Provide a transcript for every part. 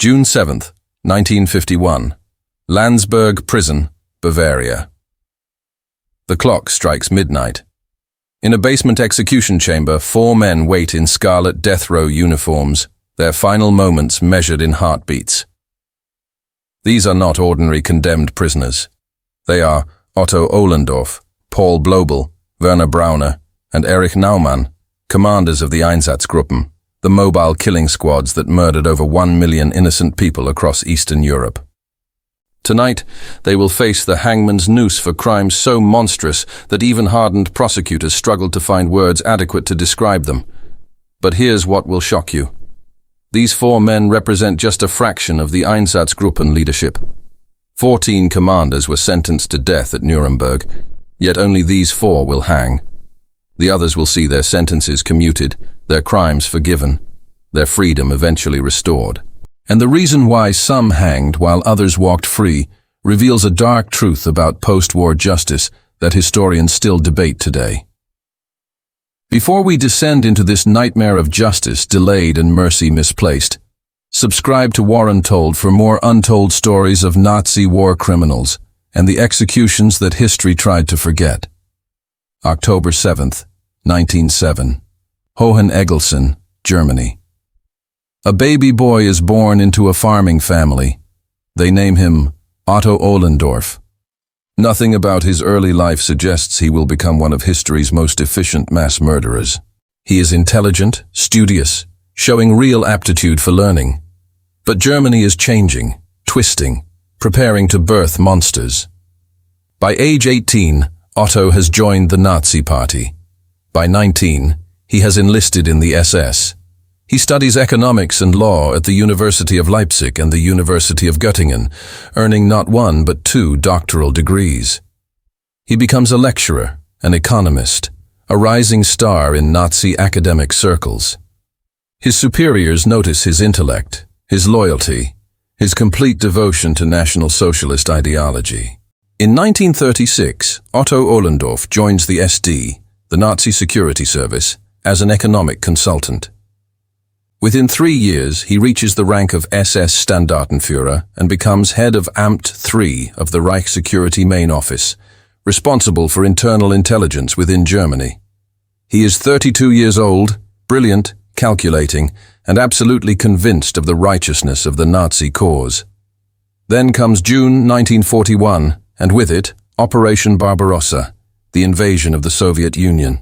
June 7th, 1951. Landsberg Prison, Bavaria. The clock strikes midnight. In a basement execution chamber, 4 men wait in scarlet death row uniforms, their final moments measured in heartbeats. These are not ordinary condemned prisoners. They are Otto Ohlendorf, Paul Blobel, Werner Braune, and Erich Naumann, commanders of the Einsatzgruppen, the mobile killing squads that murdered over 1 million innocent people across Eastern Europe. Tonight, they will face the hangman's noose for crimes so monstrous that even hardened prosecutors struggled to find words adequate to describe them. But here's what will shock you. These 4 men represent just a fraction of the Einsatzgruppen leadership. 14 commanders were sentenced to death at Nuremberg, yet only these 4 will hang. The others will see their sentences commuted, their crimes forgiven, their freedom eventually restored. And the reason why some hanged while others walked free reveals a dark truth about post-war justice that historians still debate today. Before we descend into this nightmare of justice delayed and mercy misplaced, subscribe to War Untold for more untold stories of Nazi war criminals and the executions that history tried to forget. October 7th, 1907. Hoheneggelsen, Germany. A baby boy is born into a farming family. They name him Otto Ohlendorf. Nothing about his early life suggests he will become one of history's most efficient mass murderers. He is intelligent, studious, showing real aptitude for learning. But Germany is changing, twisting, preparing to birth monsters. By age 18, Otto has joined the Nazi Party. By 19, he has enlisted in the SS. He studies economics and law at the University of Leipzig and the University of Göttingen, earning not 1 but 2 doctoral degrees. He becomes a lecturer, an economist, a rising star in Nazi academic circles. His superiors notice his intellect, his loyalty, his complete devotion to National Socialist ideology. In 1936, Otto Ohlendorf joins the SD, the Nazi Security Service, as an economic consultant. Within 3 years, he reaches the rank of SS Standartenführer and becomes head of Amt III of the Reich Security Main Office, responsible for internal intelligence within Germany. He is 32 years old, brilliant, calculating, and absolutely convinced of the righteousness of the Nazi cause. Then comes June 1941, and with it, Operation Barbarossa, the invasion of the Soviet Union.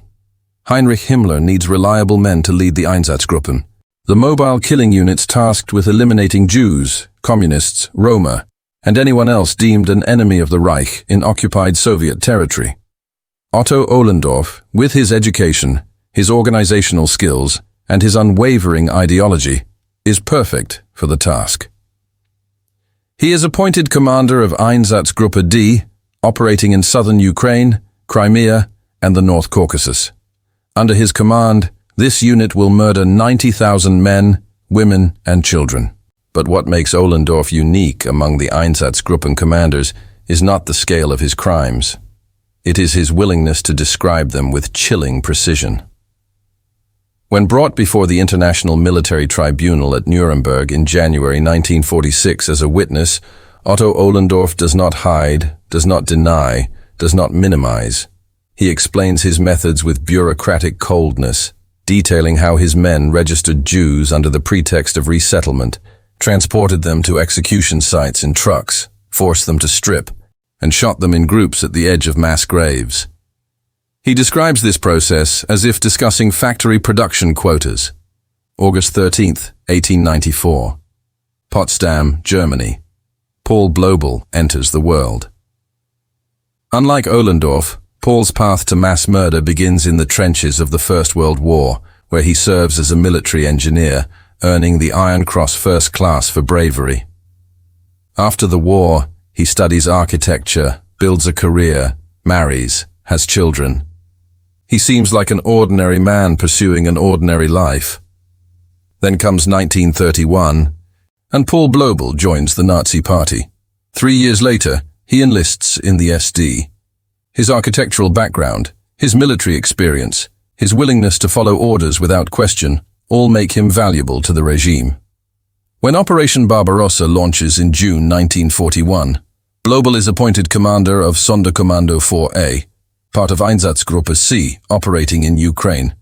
Heinrich Himmler needs reliable men to lead the Einsatzgruppen, the mobile killing units tasked with eliminating Jews, communists, Roma, and anyone else deemed an enemy of the Reich in occupied Soviet territory. Otto Ohlendorf, with his education, his organizational skills, and his unwavering ideology, is perfect for the task. He is appointed commander of Einsatzgruppe D, operating in southern Ukraine, Crimea, and the North Caucasus. Under his command, this unit will murder 90,000 men, women, and children. But what makes Ohlendorf unique among the Einsatzgruppen commanders is not the scale of his crimes. It is his willingness to describe them with chilling precision. When brought before the International Military Tribunal at Nuremberg in January 1946 as a witness, Otto Ohlendorf does not hide, does not deny, does not minimize. He explains his methods with bureaucratic coldness, detailing how his men registered Jews under the pretext of resettlement, transported them to execution sites in trucks, forced them to strip, and shot them in groups at the edge of mass graves. He describes this process as if discussing factory production quotas. August 13, 1894. Potsdam, Germany. Paul Blobel enters the world. Unlike Ohlendorf, Paul's path to mass murder begins in the trenches of the First World War, where he serves as a military engineer, earning the Iron Cross First Class for bravery. After the war, he studies architecture, builds a career, marries, has children. He seems like an ordinary man pursuing an ordinary life. Then comes 1931, and Paul Blobel joins the Nazi Party. 3 years later, he enlists in the SD. His architectural background, his military experience, his willingness to follow orders without question, all make him valuable to the regime. When Operation Barbarossa launches in June 1941, Blobel is appointed commander of Sonderkommando 4A, part of Einsatzgruppe C, operating in Ukraine.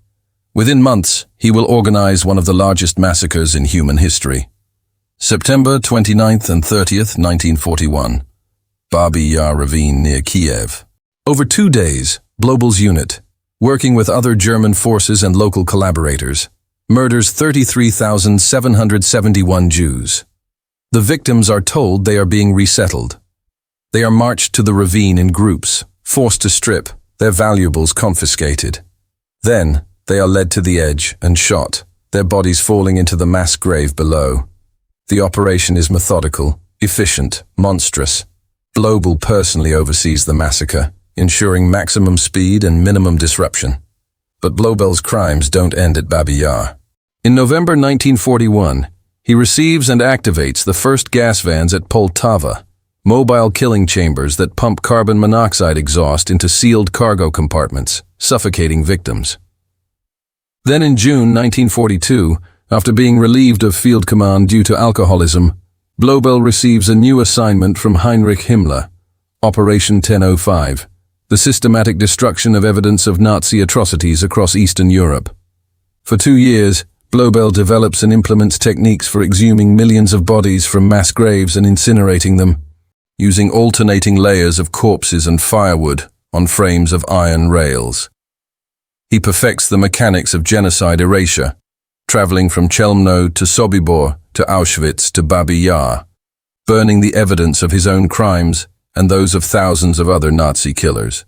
Within months, he will organize one of the largest massacres in human history. September 29th and 30th, 1941. Babi Yar ravine near Kiev. Over 2 days, Blobel's unit, working with other German forces and local collaborators, murders 33,771 Jews. The victims are told they are being resettled. They are marched to the ravine in groups, forced to strip, their valuables confiscated. Then, they are led to the edge and shot, their bodies falling into the mass grave below. The operation is methodical, efficient, monstrous. Blobel personally oversees the massacre, ensuring maximum speed and minimum disruption. But Blobel's crimes don't end at Babi Yar. In November 1941, he receives and activates the first gas vans at Poltava, mobile killing chambers that pump carbon monoxide exhaust into sealed cargo compartments, suffocating victims. Then in June 1942, after being relieved of field command due to alcoholism, Blobel receives a new assignment from Heinrich Himmler, Operation 1005, the systematic destruction of evidence of Nazi atrocities across Eastern Europe. For 2 years, Blobel develops and implements techniques for exhuming millions of bodies from mass graves and incinerating them, using alternating layers of corpses and firewood on frames of iron rails. He perfects the mechanics of genocide erasure, traveling from Chelmno to Sobibor to Auschwitz to Babi Yar, burning the evidence of his own crimes and those of thousands of other Nazi killers.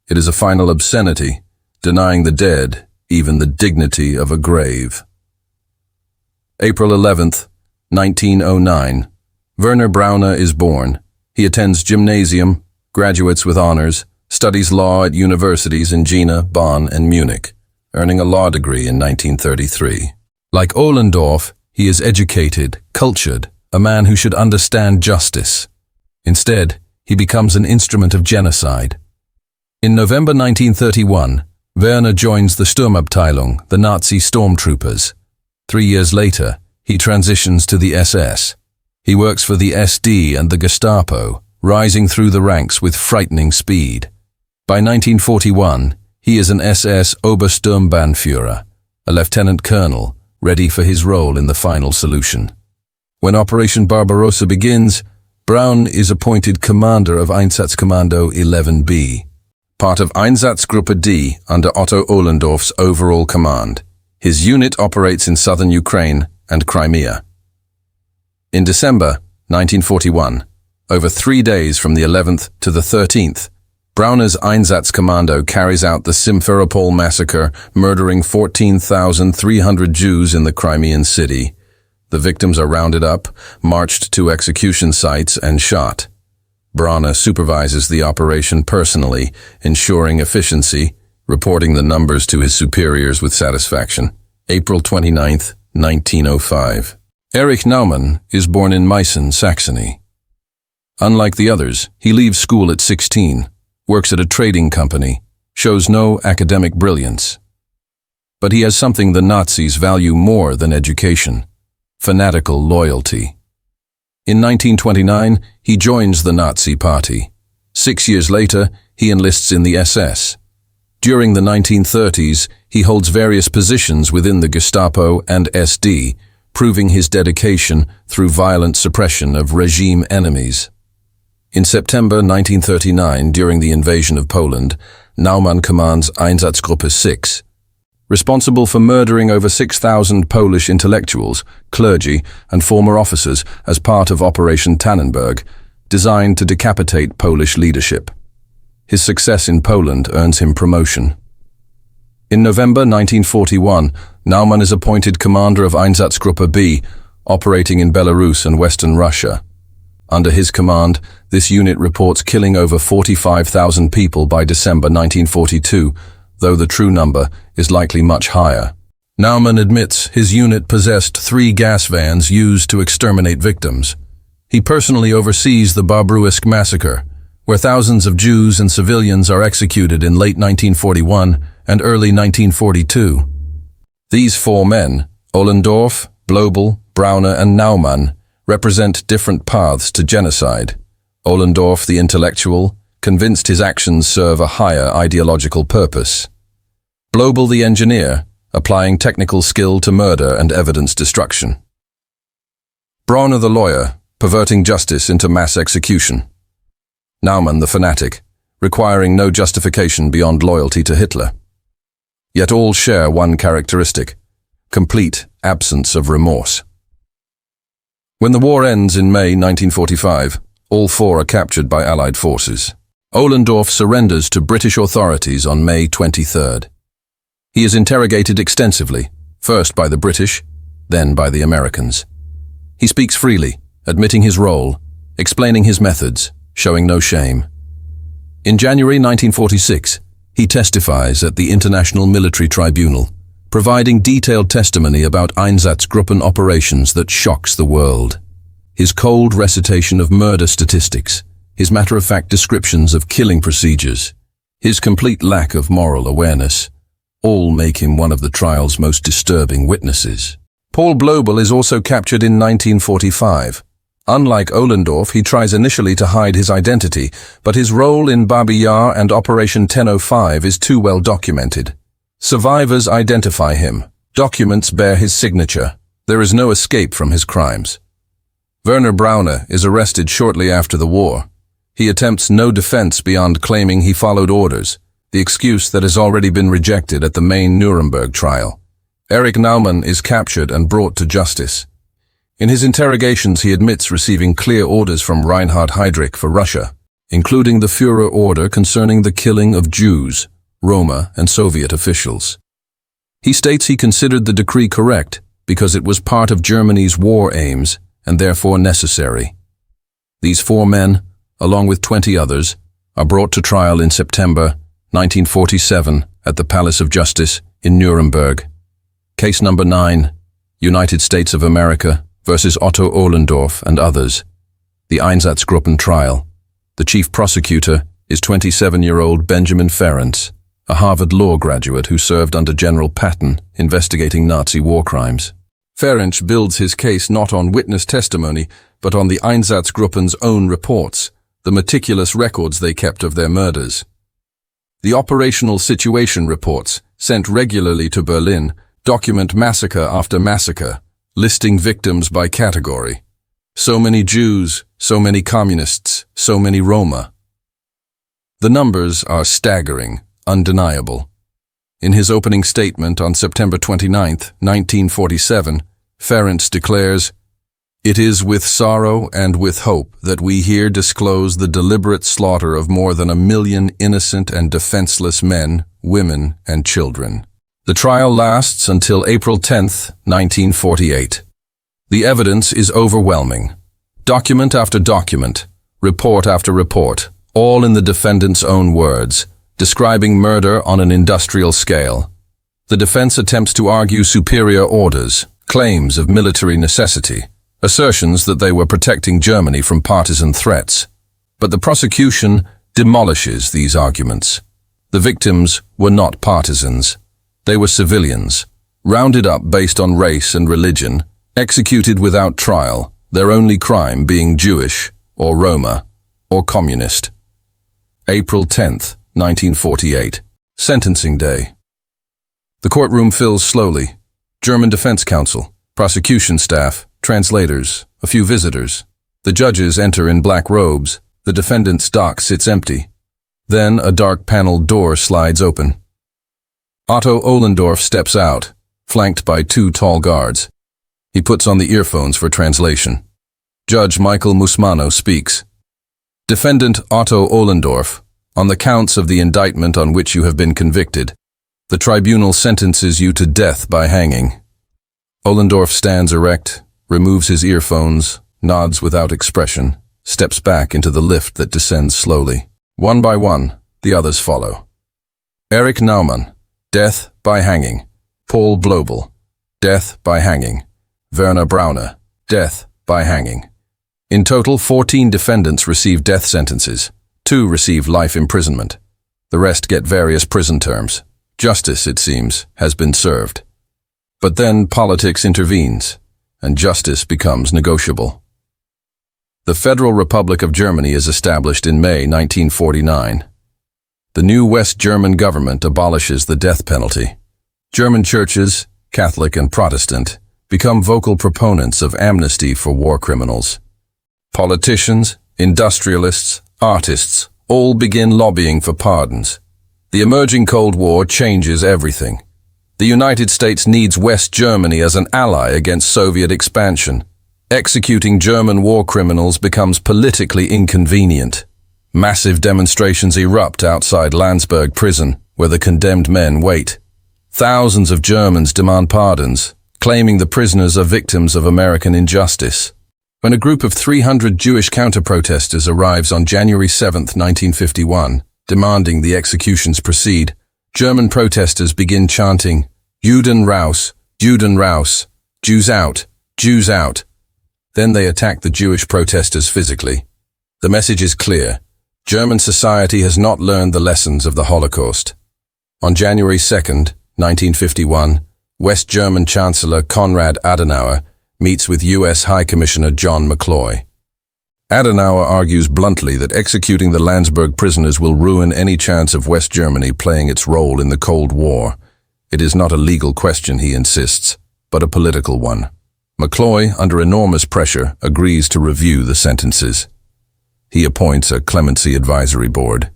It is a final obscenity, denying the dead even the dignity of a grave. April 11th, 1909. Werner Braune is born. He attends gymnasium, graduates with honors, studies law at universities in Jena, Bonn, and Munich, earning a law degree in 1933. Like Ohlendorf, he is educated, cultured, a man who should understand justice. Instead, he becomes an instrument of genocide. In November 1931, Werner joins the Sturmabteilung, the Nazi stormtroopers. 3 years later, he transitions to the SS. He works for the SD and the Gestapo, rising through the ranks with frightening speed. By 1941, he is an SS Obersturmbannführer, a lieutenant colonel, ready for his role in the final solution. When Operation Barbarossa begins, Braune is appointed commander of Einsatzkommando 11B, part of Einsatzgruppe D under Otto Ohlendorf's overall command. His unit operates in southern Ukraine and Crimea. In December 1941, over 3 days from the 11th to the 13th, Braune's Einsatzkommando carries out the Simferopol massacre, murdering 14,300 Jews in the Crimean city. The victims are rounded up, marched to execution sites, and shot. Braune supervises the operation personally, ensuring efficiency, reporting the numbers to his superiors with satisfaction. April 29, 1905. Erich Naumann is born in Meissen, Saxony. Unlike the others, he leaves school at 16, works at a trading company, shows no academic brilliance. But he has something the Nazis value more than education: fanatical loyalty. In 1929, he joins the Nazi Party. 6 years later, he enlists in the SS. During the 1930s, he holds various positions within the Gestapo and SD, proving his dedication through violent suppression of regime enemies. In September 1939, during the invasion of Poland, Naumann commands Einsatzgruppe 6, responsible for murdering over 6,000 Polish intellectuals, clergy, and former officers as part of Operation Tannenberg, designed to decapitate Polish leadership. His success in Poland earns him promotion. In November 1941, Naumann is appointed commander of Einsatzgruppe B, operating in Belarus and Western Russia. Under his command, this unit reports killing over 45,000 people by December 1942, though the true number is likely much higher. Naumann admits his unit possessed 3 gas vans used to exterminate victims. He personally oversees the Bobruisk massacre, where thousands of Jews and civilians are executed in late 1941 and early 1942. These 4 men, Ohlendorf, Blobel, Braune and Naumann, represent different paths to genocide. Ohlendorf, the intellectual, convinced his actions serve a higher ideological purpose. Blobel, the engineer, applying technical skill to murder and evidence destruction. Braune, the lawyer, perverting justice into mass execution. Naumann, the fanatic, requiring no justification beyond loyalty to Hitler. Yet all share one characteristic: complete absence of remorse. When the war ends in May 1945, all four are captured by Allied forces. Ohlendorf surrenders to British authorities on May 23rd. He is interrogated extensively, first by the British, then by the Americans. He speaks freely, admitting his role, explaining his methods, showing no shame. In January 1946, he testifies at the International Military Tribunal, providing detailed testimony about Einsatzgruppen operations that shocks the world. His cold recitation of murder statistics, his matter-of-fact descriptions of killing procedures, his complete lack of moral awareness, all make him one of the trial's most disturbing witnesses. Paul Blobel is also captured in 1945. Unlike Ohlendorf, he tries initially to hide his identity, but his role in Babi Yar and Operation 1005 is too well documented. Survivors identify him. Documents bear his signature. There is no escape from his crimes. Werner Braune is arrested shortly after the war. He attempts no defense beyond claiming he followed orders, the excuse that has already been rejected at the main Nuremberg trial. Erich Naumann is captured and brought to justice. In his interrogations, he admits receiving clear orders from Reinhard Heydrich for Russia, including the Führer order concerning the killing of Jews, Roma, and Soviet officials. He states he considered the decree correct because it was part of Germany's war aims and therefore necessary. These 4 men, along with 20 others, are brought to trial in September 1947 at the Palace of Justice in Nuremberg. Case number 9, United States of America versus Otto Ohlendorf and others. The Einsatzgruppen Trial. The chief prosecutor is 27-year-old Benjamin Ferencz, a Harvard law graduate who served under General Patton investigating Nazi war crimes. Ferencz builds his case not on witness testimony, but on the Einsatzgruppen's own reports, the meticulous records they kept of their murders. The operational situation reports, sent regularly to Berlin, document massacre after massacre, listing victims by category. So many Jews, so many communists, so many Roma. The numbers are staggering, undeniable. In his opening statement on September 29, 1947, Ferencz declares, "It is with sorrow and with hope that we here disclose the deliberate slaughter of more than 1 million innocent and defenseless men, women, and children." The trial lasts until April 10, 1948. The evidence is overwhelming. Document after document, report after report, all in the defendant's own words, describing murder on an industrial scale. The defense attempts to argue superior orders, claims of military necessity, assertions that they were protecting Germany from partisan threats. But the prosecution demolishes these arguments. The victims were not partisans. They were civilians, rounded up based on race and religion, executed without trial, their only crime being Jewish, or Roma, or communist. April 10, 1948. Sentencing day. The courtroom fills slowly. German defense counsel, prosecution staff, translators, a few visitors. The judges enter in black robes. The defendant's dock sits empty. Then a dark paneled door slides open. Otto Ohlendorf steps out, flanked by 2 tall guards. He puts on the earphones for translation. Judge Michael Musmano speaks. Defendant Otto Ohlendorf, on the counts of the indictment on which you have been convicted, the tribunal sentences you to death by hanging. Ohlendorf stands erect, removes his earphones, nods without expression, steps back into the lift that descends slowly. One by one, the others follow. Erich Naumann, death by hanging. Paul Blobel, death by hanging. Werner Braune, death by hanging. In total, 14 defendants receive death sentences. 2 receive life imprisonment. The rest get various prison terms. Justice, it seems, has been served. But then politics intervenes. and justice becomes negotiable. The Federal Republic of Germany is established in May 1949. The new West German government abolishes the death penalty. German churches, Catholic and Protestant, become vocal proponents of amnesty for war criminals. Politicians, industrialists, artists, all begin lobbying for pardons. The emerging Cold War changes everything. The United States needs West Germany as an ally against Soviet expansion. Executing German war criminals becomes politically inconvenient. Massive demonstrations erupt outside Landsberg Prison, where the condemned men wait. Thousands of Germans demand pardons, claiming the prisoners are victims of American injustice. When a group of 300 Jewish counter-protesters arrives on January 7, 1951, demanding the executions proceed, German protesters begin chanting, "Juden raus, Juden raus, Jews out, Jews out." Then they attack the Jewish protesters physically. The message is clear. German society has not learned the lessons of the Holocaust. On January 2, 1951, West German Chancellor Konrad Adenauer meets with U.S. High Commissioner John McCloy. Adenauer argues bluntly that executing the Landsberg prisoners will ruin any chance of West Germany playing its role in the Cold War. It is not a legal question, he insists, but a political one. McCloy, under enormous pressure, agrees to review the sentences. He appoints a Clemency advisory board,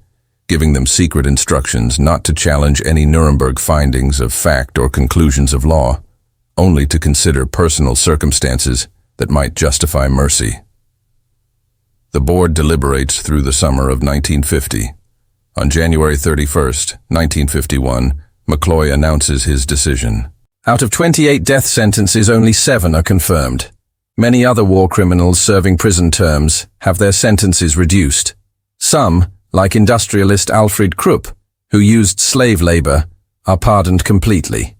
giving them secret instructions not to challenge any Nuremberg findings of fact or conclusions of law, only to consider personal circumstances that might justify mercy. The board deliberates through the summer of 1950. On January 31, 1951, McCloy announces his decision. Out of 28 death sentences, only 7 are confirmed. Many other war criminals serving prison terms have their sentences reduced. Some, like industrialist Alfred Krupp, who used slave labor, are pardoned completely.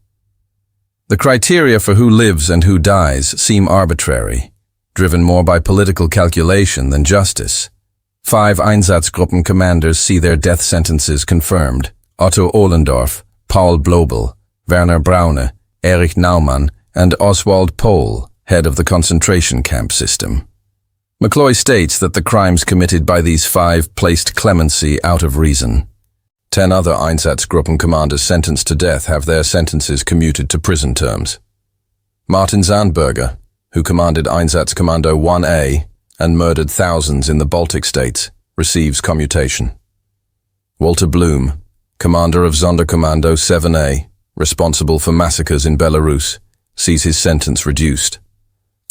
The criteria for who lives and who dies seem arbitrary, driven more by political calculation than justice. 5 Einsatzgruppen commanders see their death sentences confirmed: Otto Ohlendorf, Paul Blobel, Werner Braune, Erich Naumann, and Oswald Pohl, head of the concentration camp system. McCloy states that the crimes committed by these 5 placed Clemency out of reason. 10 other Einsatzgruppen commanders sentenced to death have their sentences commuted to prison terms. Martin Zandberger, who commanded Einsatzkommando 1A and murdered thousands in the Baltic states, receives commutation. Walter Blum, commander of Sonderkommando 7A, responsible for massacres in Belarus, sees his sentence reduced.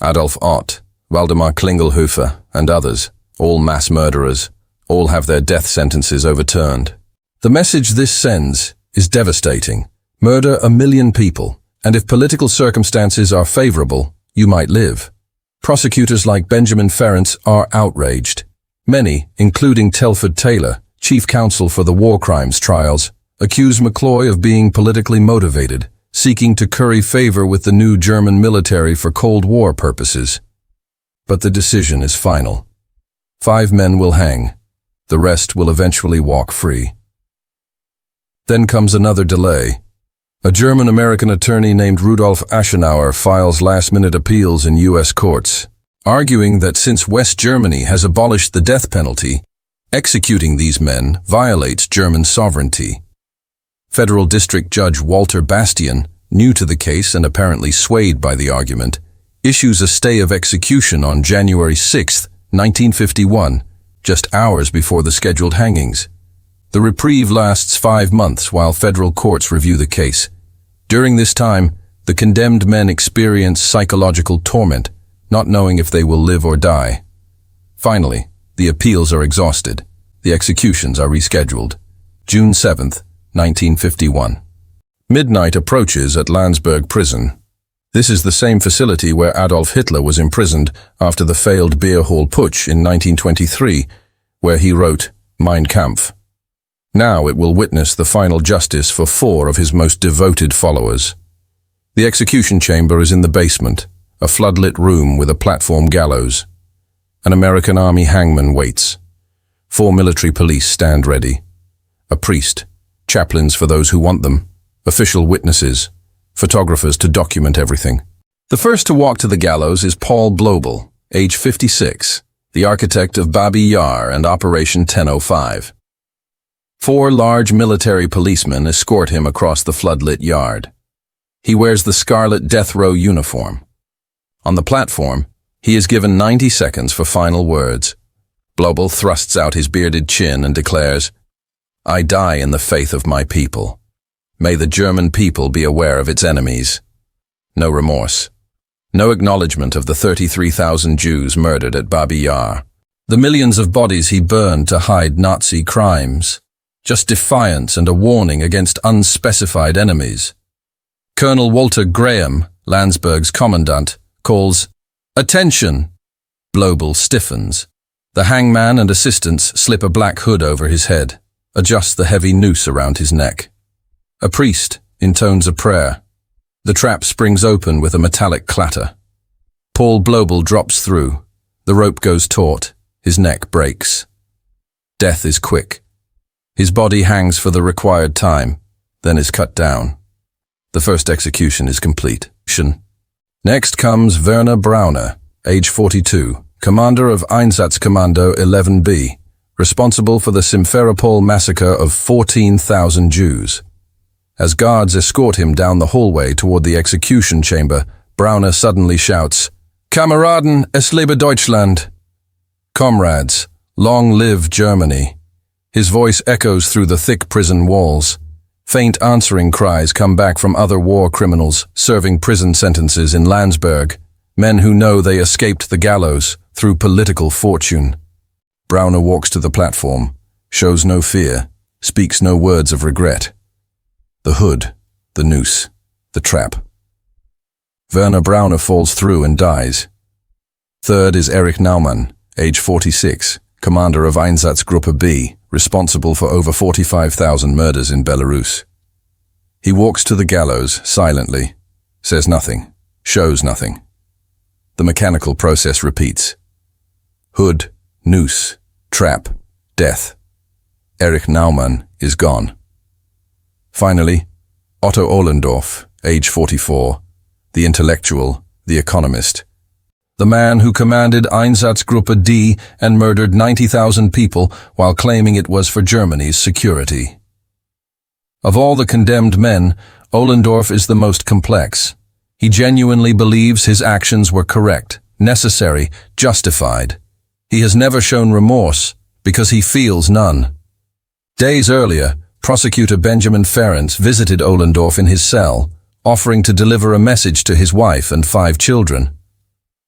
Adolf Ott, Waldemar Klingelhofer, and others, all mass murderers, all have their death sentences overturned. The message this sends is devastating. Murder 1 million people, and if political circumstances are favorable, you might live. Prosecutors like Benjamin Ferencz are outraged. Many, including Telford Taylor, chief counsel for the war crimes trials, accuse McCloy of being politically motivated, seeking to curry favor with the new German military for Cold War purposes. But the decision is final. 5 men will hang. The rest will eventually walk free. Then comes another delay. A German-American attorney named Rudolf Aschenauer files last-minute appeals in U.S. courts, arguing that since West Germany has abolished the death penalty, executing these men violates German sovereignty. Federal District Judge Walter Bastian, new to the case and apparently swayed by the argument, issues a stay of execution on January 6, 1951, just hours before the scheduled hangings. The reprieve lasts 5 months while federal courts review the case. During this time, the condemned men experience psychological torment, not knowing if they will live or die. Finally, the appeals are exhausted. The executions are rescheduled. June 7, 1951. Midnight approaches at Landsberg Prison. This is the same facility where Adolf Hitler was imprisoned after the failed beer hall putsch in 1923, where he wrote Mein Kampf. Now it will witness the final justice for 4 of his most devoted followers. The execution chamber is in the basement, a floodlit room with a platform gallows. An American Army hangman waits. 4 military police stand ready. A priest, chaplains for those who want them, official witnesses, photographers to document everything. The first to walk to the gallows is Paul Blobel, age 56, the architect of Babi Yar and Operation 1005. 4 large military policemen escort him across the floodlit yard. He wears the scarlet death row uniform. On the platform, he is given 90 seconds for final words. Blobel thrusts out his bearded chin and declares, "I die in the faith of my people. May the German people be aware of its enemies." No remorse. No acknowledgement of the 33,000 Jews murdered at Babi Yar. The millions of bodies he burned to hide Nazi crimes. Just defiance and a warning against unspecified enemies. Colonel Walter Graham, Landsberg's commandant, calls, "Attention!" Blobel stiffens. The hangman and assistants slip a black hood over his head, adjust the heavy noose around his neck. A priest intones a prayer. The trap springs open with a metallic clatter. Paul Blobel drops through. The rope goes taut. His neck breaks. Death is quick. His body hangs for the required time, then is cut down. The first execution is complete. Next comes Werner Braune, age 42, commander of Einsatzkommando 11B, responsible for the Simferopol massacre of 14,000 Jews. As guards escort him down the hallway toward the execution chamber, Braune suddenly shouts, "Kameraden, es lebe Deutschland!" Comrades, long live Germany. His voice echoes through the thick prison walls. Faint answering cries come back from other war criminals serving prison sentences in Landsberg, men who know they escaped the gallows through political fortune. Braune walks to the platform, shows no fear, speaks no words of regret. The hood, the noose, the trap. Werner Braune falls through and dies. Third is Erich Naumann, age 46, commander of Einsatzgruppe B, responsible for over 45,000 murders in Belarus. He walks to the gallows silently, says nothing, shows nothing. The mechanical process repeats. Hood, noose, trap, death. Erich Naumann is gone. Finally, Otto Ohlendorf, age 44, the intellectual, the economist, the man who commanded Einsatzgruppe D and murdered 90,000 people while claiming it was for Germany's security. Of all the condemned men, Ohlendorf is the most complex. He genuinely believes his actions were correct, necessary, justified. He has never shown remorse because he feels none. Days earlier, prosecutor Benjamin Ferencz visited Ohlendorf in his cell, offering to deliver a message to his wife and 5 children.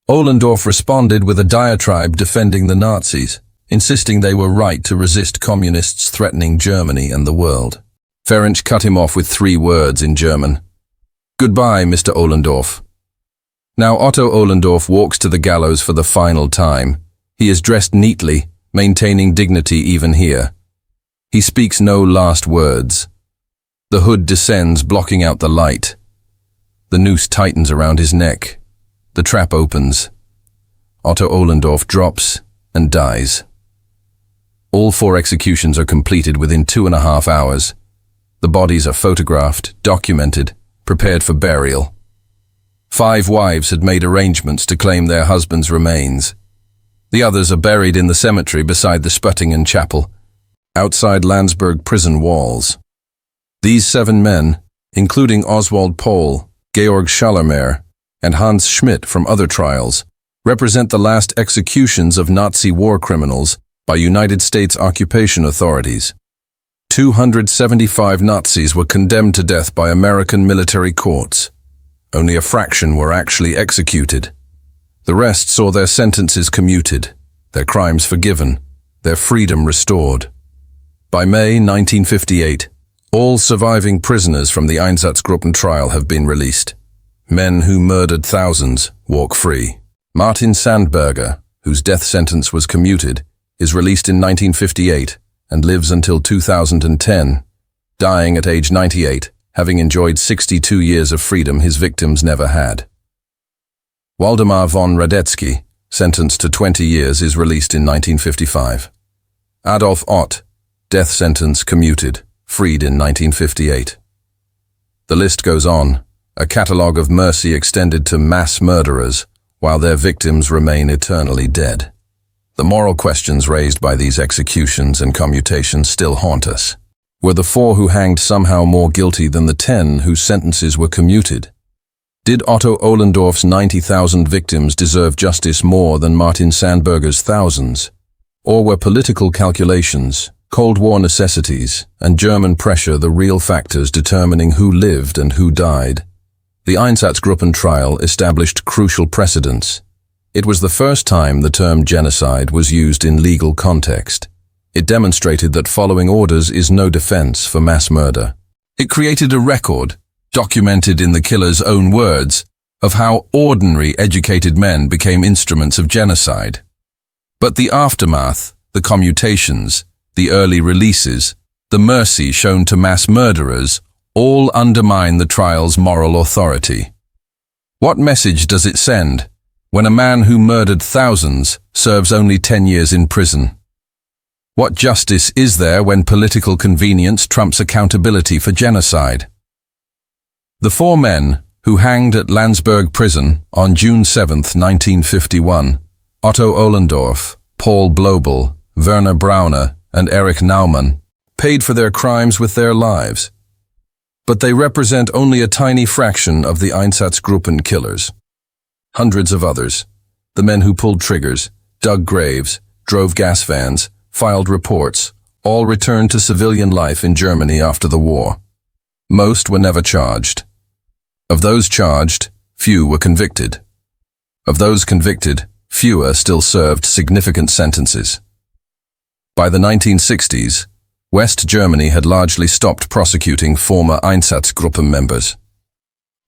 Ohlendorf responded with a diatribe defending the Nazis, insisting they were right to resist communists threatening Germany and the world. Ferencz cut him off with 3 words in German. "Goodbye, Mr. Ohlendorf." Now Otto Ohlendorf walks to the gallows for the final time. He is dressed neatly, maintaining dignity even here. He speaks no last words. The hood descends, blocking out the light. The noose tightens around his neck. The trap opens. Otto Ohlendorf drops and dies. All 4 executions are completed within 2.5 hours. The bodies are photographed, documented, prepared for burial. 5 wives had made arrangements to claim their husbands' remains. The others are buried in the cemetery beside the Spöttingen Chapel, outside Landsberg Prison walls. These 7 men, including Oswald Pohl, Georg Schallermeyer, and Hans Schmidt from other trials, represent the last executions of Nazi war criminals by United States occupation authorities. 275 Nazis were condemned to death by American military courts. Only a fraction were actually executed. The rest saw their sentences commuted, their crimes forgiven, their freedom restored. By May 1958, all surviving prisoners from the Einsatzgruppen trial have been released. Men who murdered thousands walk free. Martin Sandberger, whose death sentence was commuted, is released in 1958 and lives until 2010, dying at age 98, having enjoyed 62 years of freedom his victims never had. Waldemar von Radetzky, sentenced to 20 years, is released in 1955. Adolf Ott, death sentence commuted, freed in 1958. The list goes on, a catalogue of mercy extended to mass murderers, while their victims remain eternally dead. The moral questions raised by these executions and commutations still haunt us. Were the 4 who hanged somehow more guilty than the 10 whose sentences were commuted? Did Otto Ohlendorf's 90,000 victims deserve justice more than Martin Sandberger's thousands? Or were political calculations, Cold War necessities, and German pressure the real factors determining who lived and who died? The Einsatzgruppen trial established crucial precedents. It was the first time the term genocide was used in legal context. It demonstrated that following orders is no defense for mass murder. It created a record, documented in the killer's own words, of how ordinary educated men became instruments of genocide. But the aftermath, the commutations, the early releases, the mercy shown to mass murderers, all undermine the trial's moral authority. What message does it send when a man who murdered thousands serves only 10 years in prison? What justice is there when political convenience trumps accountability for genocide? The 4 men who hanged at Landsberg Prison on June 7, 1951, Otto Ohlendorf, Paul Blobel, Werner Braune, and Erich Naumann, paid for their crimes with their lives. But they represent only a tiny fraction of the Einsatzgruppen killers. Hundreds of others, the men who pulled triggers, dug graves, drove gas vans, filed reports, all returned to civilian life in Germany after the war. Most were never charged. Of those charged, few were convicted. Of those convicted, fewer still served significant sentences. By the 1960s, West Germany had largely stopped prosecuting former Einsatzgruppen members.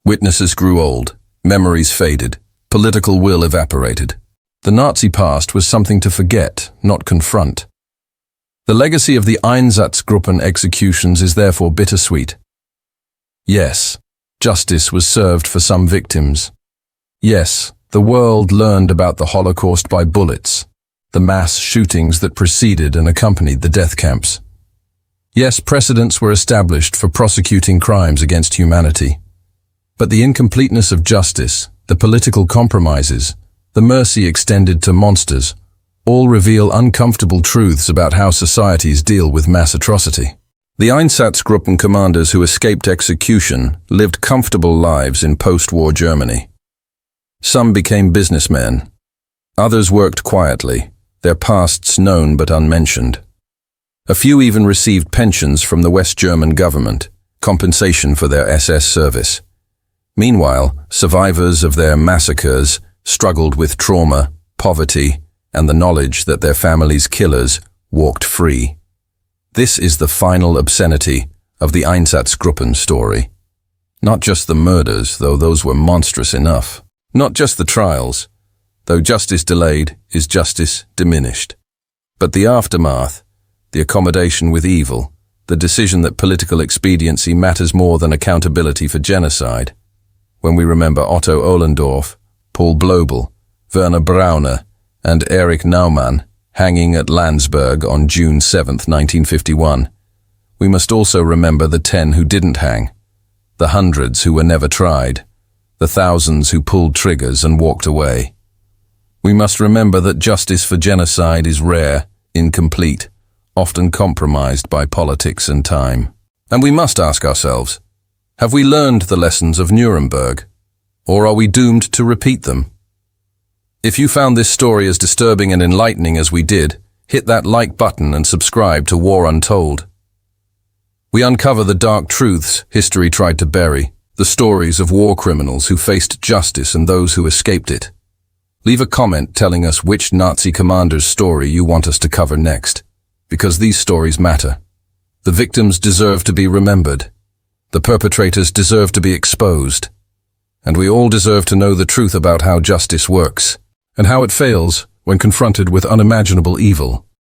Witnesses grew old, memories faded, political will evaporated. The Nazi past was something to forget, not confront. The legacy of the Einsatzgruppen executions is therefore bittersweet. Yes, justice was served for some victims. Yes, the world learned about the Holocaust by bullets, the mass shootings that preceded and accompanied the death camps. Yes, precedents were established for prosecuting crimes against humanity. But the incompleteness of justice, the political compromises, the mercy extended to monsters, all reveal uncomfortable truths about how societies deal with mass atrocity. The Einsatzgruppen commanders who escaped execution lived comfortable lives in post-war Germany. Some became businessmen. Others worked quietly, their pasts known but unmentioned. A few even received pensions from the West German government, compensation for their SS service. Meanwhile, survivors of their massacres struggled with trauma, poverty, and the knowledge that their families' killers walked free. This is the final obscenity of the Einsatzgruppen story. Not just the murders, though those were monstrous enough. Not just the trials, though justice delayed is justice diminished. But the aftermath, the accommodation with evil, the decision that political expediency matters more than accountability for genocide. When we remember Otto Ohlendorf, Paul Blobel, Werner Braune, and Erich Naumann hanging at Landsberg on June 7, 1951, we must also remember the 10 who didn't hang, the hundreds who were never tried, the thousands who pulled triggers and walked away. We must remember that justice for genocide is rare, incomplete, often compromised by politics and time. And we must ask ourselves, have we learned the lessons of Nuremberg, or are we doomed to repeat them? If you found this story as disturbing and enlightening as we did, hit that like button and subscribe to War Untold. We uncover the dark truths history tried to bury, the stories of war criminals who faced justice and those who escaped it. Leave a comment telling us which Nazi commander's story you want us to cover next, because these stories matter. The victims deserve to be remembered. The perpetrators deserve to be exposed. And we all deserve to know the truth about how justice works, and how it fails when confronted with unimaginable evil.